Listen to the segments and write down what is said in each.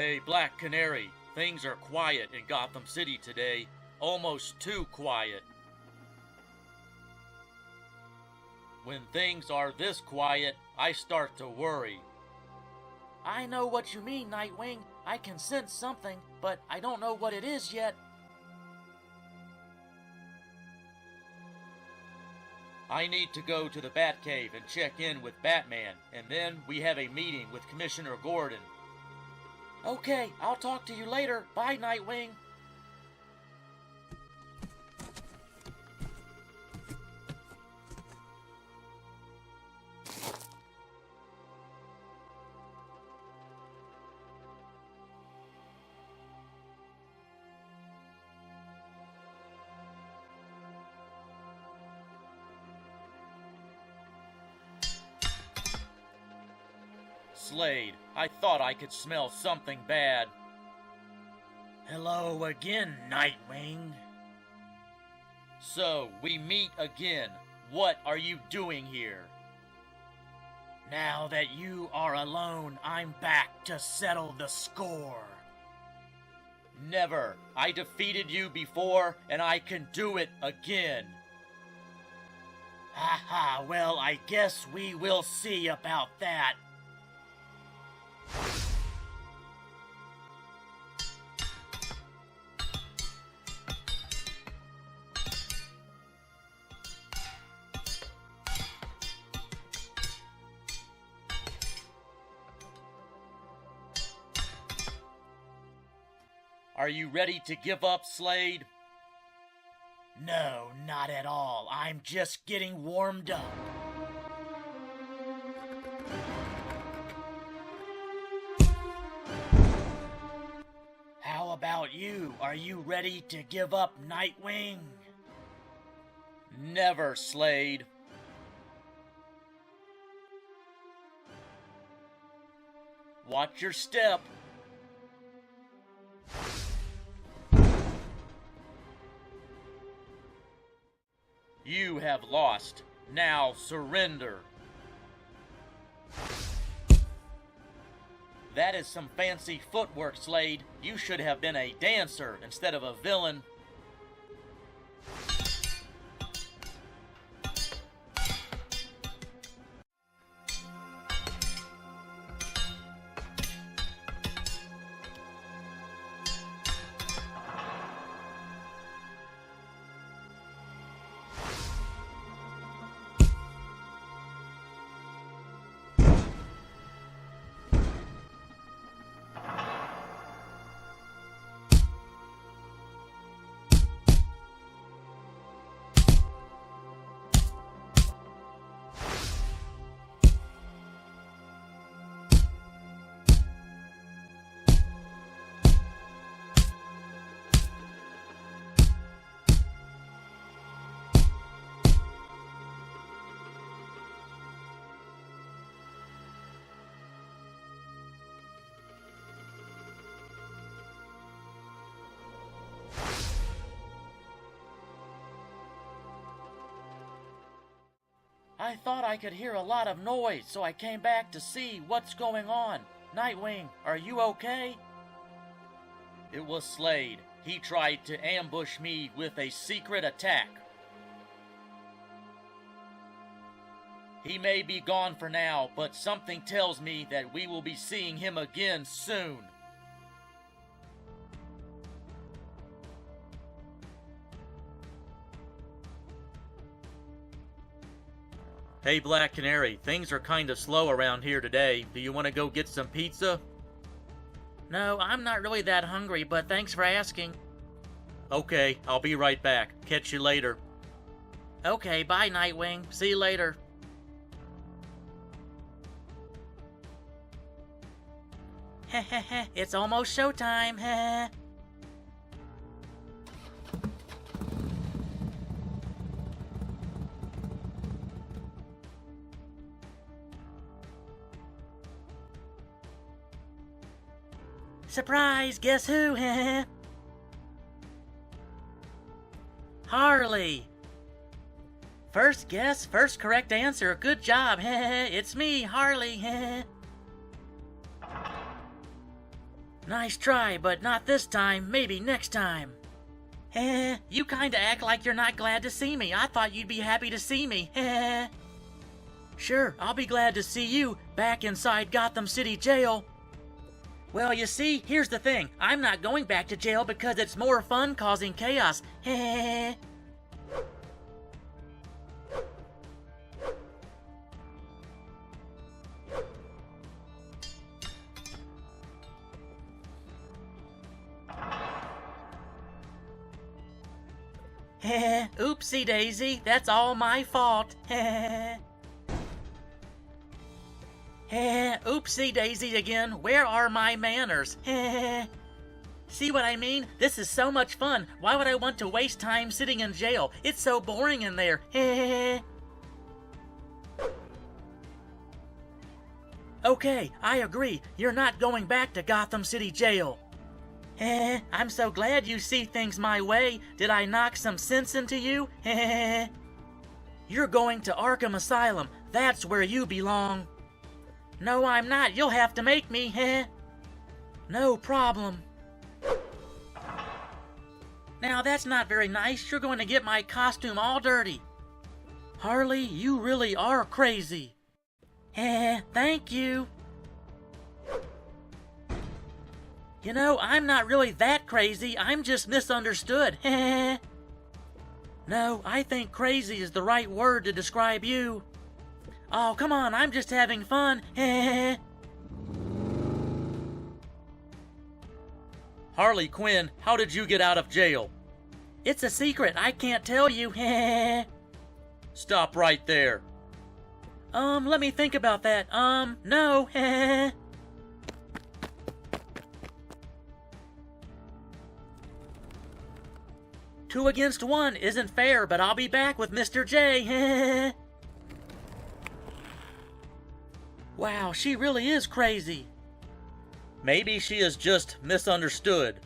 Hey, Black Canary, things are quiet in Gotham City today. Almost too quiet. When things are this quiet, I start to worry. I know what you mean, Nightwing. I can sense something, but I don't know what it is yet. I need to go to the Batcave and check in with Batman, and then we have a meeting with Commissioner Gordon. Okay, I'll talk to you later. Bye, Nightwing. Slade, I thought I could smell something bad. Hello again, Nightwing. So, we meet again. What are you doing here? Now that you are alone, I'm back to settle the score. Never. I defeated you before, and I can do it again. Haha, well, I guess we will see about that. Are you ready to give up, Slade? No, not at all. I'm just getting warmed up. How about you? Are you ready to give up, Nightwing? Never, Slade. Watch your step. You have lost. Now surrender. That is some fancy footwork, Slade. You should have been a dancer instead of a villain. I thought I could hear a lot of noise, so I came back to see what's going on. Nightwing, are you okay? It was Slade. He tried to ambush me with a secret attack. He may be gone for now, but something tells me that we will be seeing him again soon. Hey, Black Canary, things are kinda slow around here today. Do you want to go get some pizza? No, I'm not really that hungry, but thanks for asking. Okay, I'll be right back. Catch you later. Okay, bye, Nightwing. See you later. Heh, it's almost showtime, heh. Surprise, guess who? Harley. First guess, first correct answer. Good job. It's me, Harley. Nice try, but not this time. Maybe next time. You kinda act like you're not glad to see me. I thought you'd be happy to see me. Sure, I'll be glad to see you back inside Gotham City Jail. Well, you see, here's the thing. I'm not going back to jail because it's more fun causing chaos. Oopsie daisy, that's all my fault. Oopsie daisy again, where are my manners? See what I mean? This is so much fun. Why would I want to waste time sitting in jail? It's so boring in there. Okay, I agree. You're not going back to Gotham City Jail. I'm so glad you see things my way. Did I knock some sense into you? You're going to Arkham Asylum. That's where you belong. No, I'm not. You'll have to make me. No problem. Now, that's not very nice. You're going to get my costume all dirty. Harley, you really are crazy. Thank you. You know, I'm not really that crazy. I'm just misunderstood. No, I think crazy is the right word to describe you. Oh, come on, I'm just having fun. Harley Quinn, how did you get out of jail? It's a secret. I can't tell you. Stop right there. Let me think about that. No. 2 against 1 isn't fair, but I'll be back with Mr. J. Wow, she really is crazy. Maybe she is just misunderstood.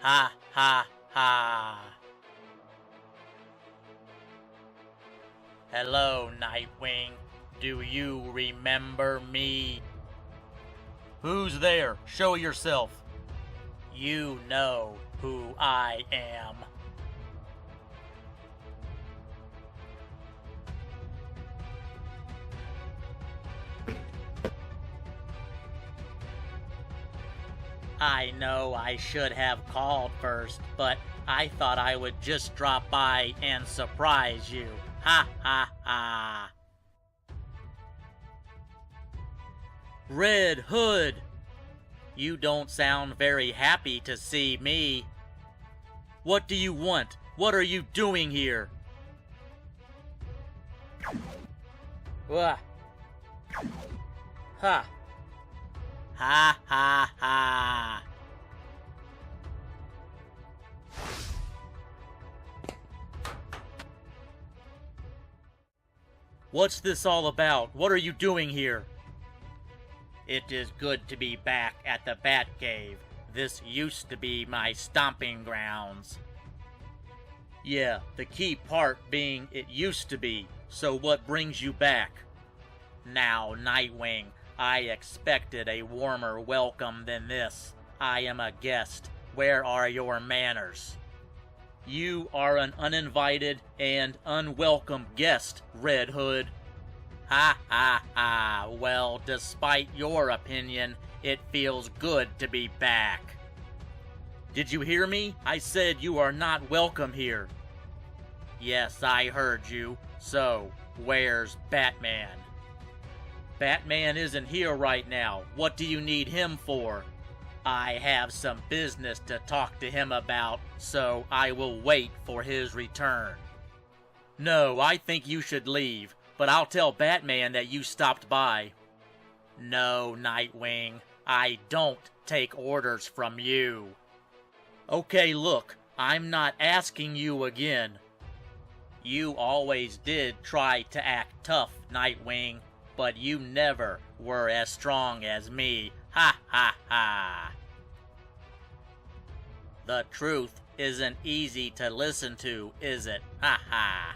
Ha, ha, ha. Hello, Nightwing. Do you remember me? Who's there? Show yourself. You know who I am. I know I should have called first, but I thought I would just drop by and surprise you. Ha ha ha. Red Hood! You don't sound very happy to see me. What do you want? What are you doing here? Wah. Ha. Ha ha ha. What's this all about? What are you doing here? It is good to be back at the Batcave. This used to be my stomping grounds. Yeah, the key part being it used to be. So what brings you back? Now, Nightwing, I expected a warmer welcome than this. I am a guest. Where are your manners? You are an uninvited and unwelcome guest, Red Hood. Ha ha ha. Well, despite your opinion, it feels good to be back. Did you hear me? I said you are not welcome here. Yes, I heard you. So, where's Batman? Batman isn't here right now. What do you need him for? I have some business to talk to him about, so I will wait for his return. No, I think you should leave, but I'll tell Batman that you stopped by. No, Nightwing, I don't take orders from you. Okay, look, I'm not asking you again. You always did try to act tough, Nightwing, but you never were as strong as me. Ha ha ha. The truth isn't easy to listen to, is it? Ha ha.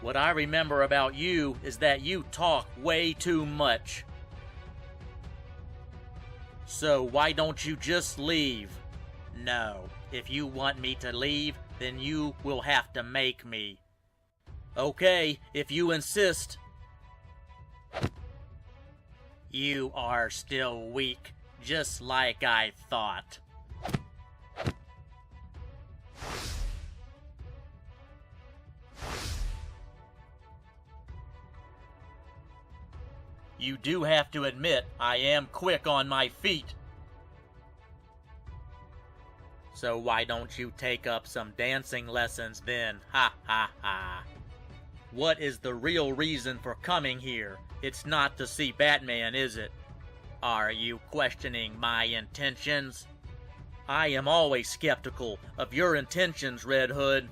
What I remember about you is that you talk way too much. So why don't you just leave? No, if you want me to leave, then you will have to make me. Okay, if you insist. You are still weak, just like I thought. You do have to admit I am quick on my feet. So why don't you take up some dancing lessons then? Ha ha ha. What is the real reason for coming here? It's not to see Batman, is it? Are you questioning my intentions? I am always skeptical of your intentions, Red Hood.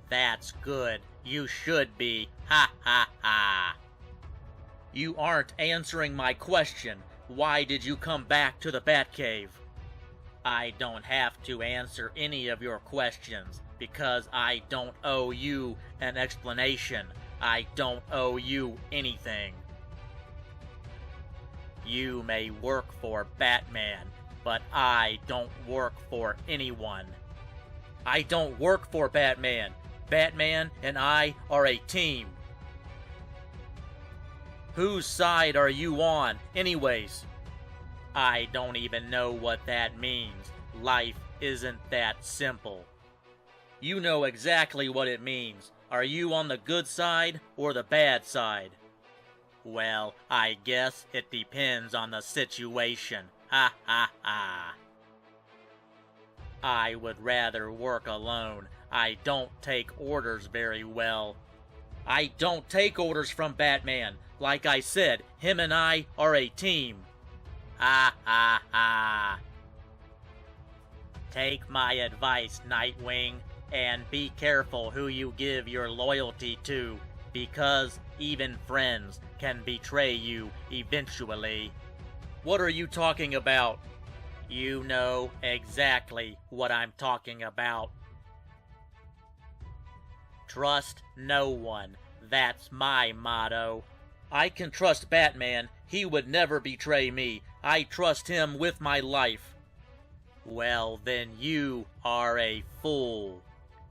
That's good. You should be. Ha ha ha. You aren't answering my question. Why did you come back to the Batcave? I don't have to answer any of your questions because I don't owe you an explanation. I don't owe you anything. You may work for Batman, but I don't work for anyone. I don't work for Batman. Batman and I are a team. Whose side are you on, anyways? I don't even know what that means. Life isn't that simple. You know exactly what it means. Are you on the good side or the bad side? Well, I guess it depends on the situation. Ha ha ha. I would rather work alone. I don't take orders very well. I don't take orders from Batman. Like I said, him and I are a team. Ha ha ha. Take my advice, Nightwing, and be careful who you give your loyalty to, because even friends can betray you eventually. What are you talking about? You know exactly what I'm talking about. Trust no one. That's my motto. I can trust Batman. He would never betray me. I trust him with my life. Well, then you are a fool.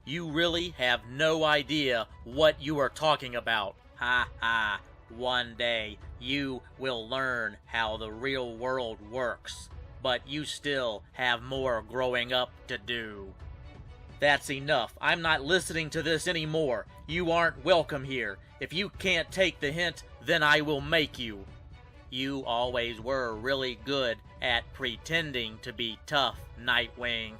You really have no idea what you are talking about. Ha ha. One day, you will learn how the real world works. But you still have more growing up to do. That's enough. I'm not listening to this anymore. You aren't welcome here. If you can't take the hint, then I will make you. You always were really good at pretending to be tough, Nightwing.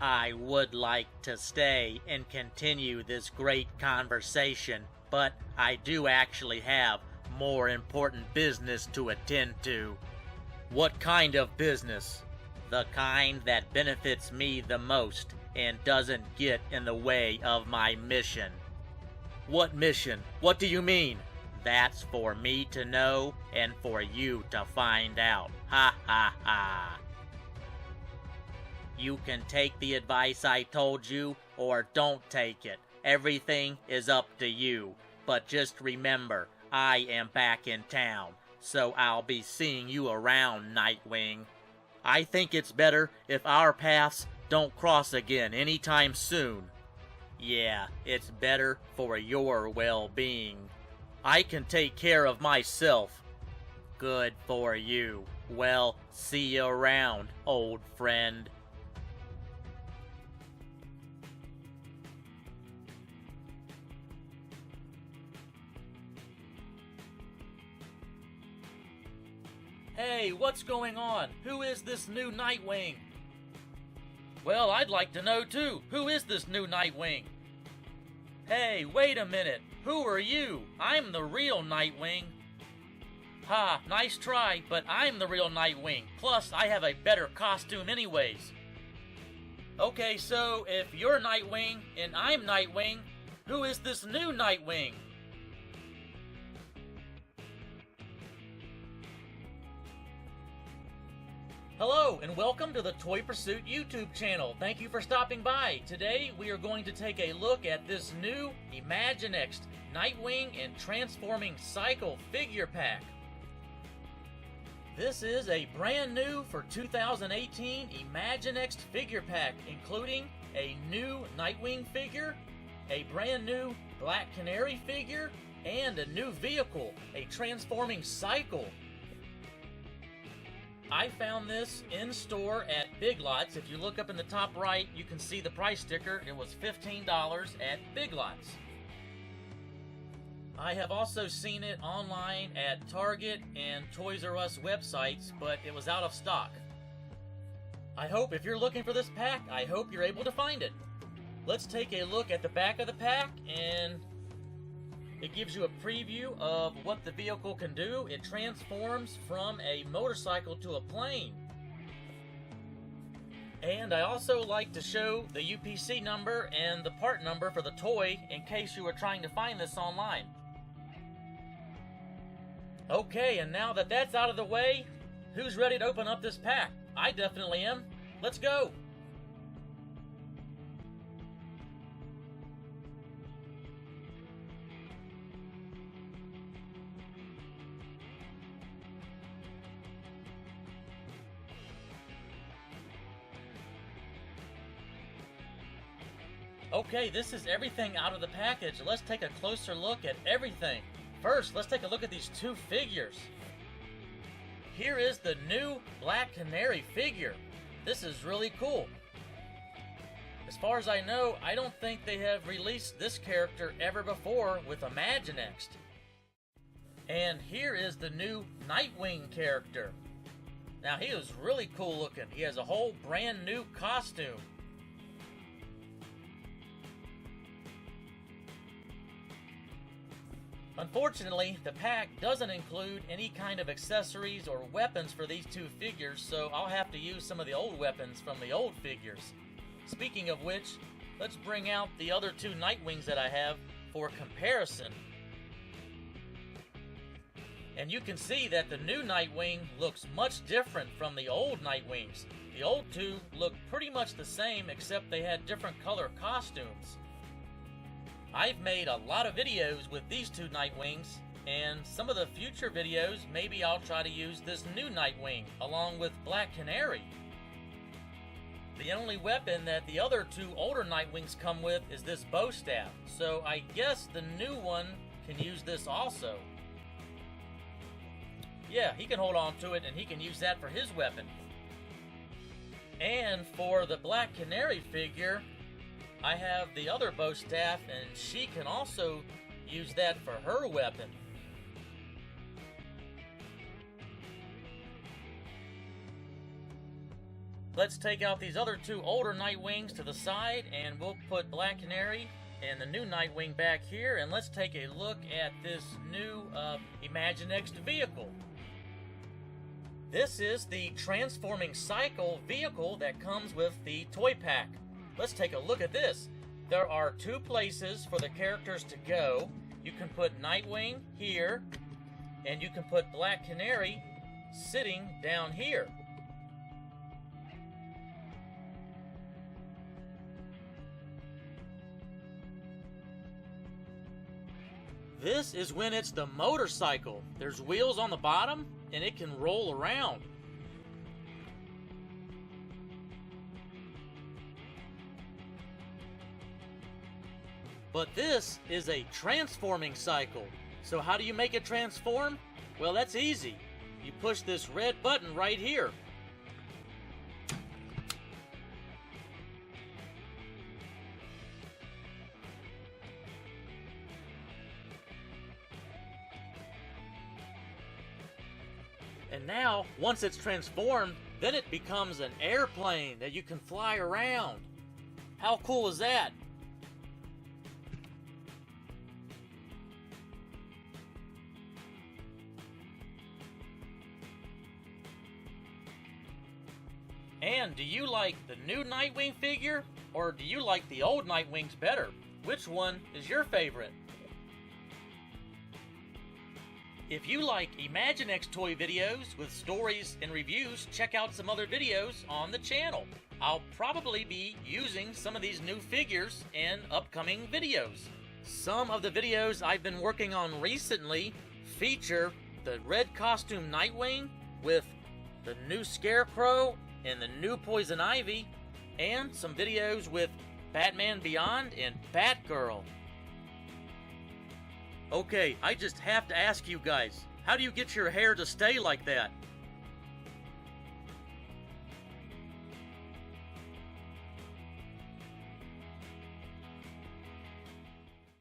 I would like to stay and continue this great conversation, but I do actually have more important business to attend to. What kind of business? The kind that benefits me the most and doesn't get in the way of my mission. What mission? What do you mean? That's for me to know and for you to find out. Ha ha ha. You can take the advice I told you or don't take it. Everything is up to you. But just remember, I am back in town, so I'll be seeing you around, Nightwing. I think it's better if our paths don't cross again anytime soon. Yeah, it's better for your well-being. I can take care of myself. Good for you. Well, see you around, old friend. Hey, what's going on? Who is this new Nightwing? Well, I'd like to know too. Who is this new Nightwing? Hey, wait a minute. Who are you? I'm the real Nightwing. Ha, nice try, but I'm the real Nightwing. Plus, I have a better costume anyways. Okay, so if you're Nightwing and I'm Nightwing, who is this new Nightwing? Hello and welcome to the Toy Pursuit YouTube channel. Thank you for stopping by. Today we are going to take a look at this new Imaginext Nightwing and Transforming Cycle figure pack. This is a brand new for 2018 Imaginext figure pack, including a new Nightwing figure, a brand new Black Canary figure, and a new vehicle, a Transforming Cycle. I found this in store at Big Lots. If you look up in the top right, you can see the price sticker. It was $15 at Big Lots. I have also seen it online at Target and Toys R Us websites, but it was out of stock. I hope if you're looking for this pack, I hope you're able to find it. Let's take a look at the back of the pack, and it gives you a preview of what the vehicle can do. It transforms from a motorcycle to a plane. And I also like to show the UPC number and the part number for the toy in case you were trying to find this online. Okay, and now that that's out of the way, who's ready to open up this pack? I definitely am. Let's go! Okay, this is everything out of the package. Let's take a closer look at everything. First, let's take a look at these two figures. Here is the new Black Canary figure. This is really cool. As far as I know, I don't think they have released this character ever before with Imaginext. And here is the new Nightwing character. Now, he is really cool looking. He has a whole brand new costume. Unfortunately, the pack doesn't include any kind of accessories or weapons for these two figures, so I'll have to use some of the old weapons from the old figures. Speaking of which, let's bring out the other two Nightwings that I have for comparison. And you can see that the new Nightwing looks much different from the old Nightwings. The old two look pretty much the same, except they had different color costumes. I've made a lot of videos with these two Nightwings, and some of the future videos, maybe I'll try to use this new Nightwing along with Black Canary. The only weapon that the other two older Nightwings come with is this bow staff, so I guess the new one can use this also. Yeah, he can hold on to it and he can use that for his weapon. And for the Black Canary figure, I have the other bow staff, and she can also use that for her weapon. Let's take out these other two older Nightwings to the side, and we'll put Black Canary and the new Nightwing back here, and let's take a look at this new Imaginext vehicle. This is the Transforming Cycle vehicle that comes with the toy pack. Let's take a look at this. There are two places for the characters to go. You can put Nightwing here, and you can put Black Canary sitting down here. This is when it's the motorcycle. There's wheels on the bottom, and it can roll around. But this is a transforming cycle. So how do you make it transform? Well, that's easy. You push this red button right here. And now, once it's transformed, then it becomes an airplane that you can fly around. How cool is that? And do you like the new Nightwing figure, or do you like the old Nightwings better? Which one is your favorite? If you like Imaginext toy videos with stories and reviews, check out some other videos on the channel. I'll probably be using some of these new figures in upcoming videos. Some of the videos I've been working on recently feature the red costume Nightwing with the new Scarecrow and the new Poison Ivy, and some videos with Batman Beyond and Batgirl. Okay, I just have to ask you guys, how do you get your hair to stay like that?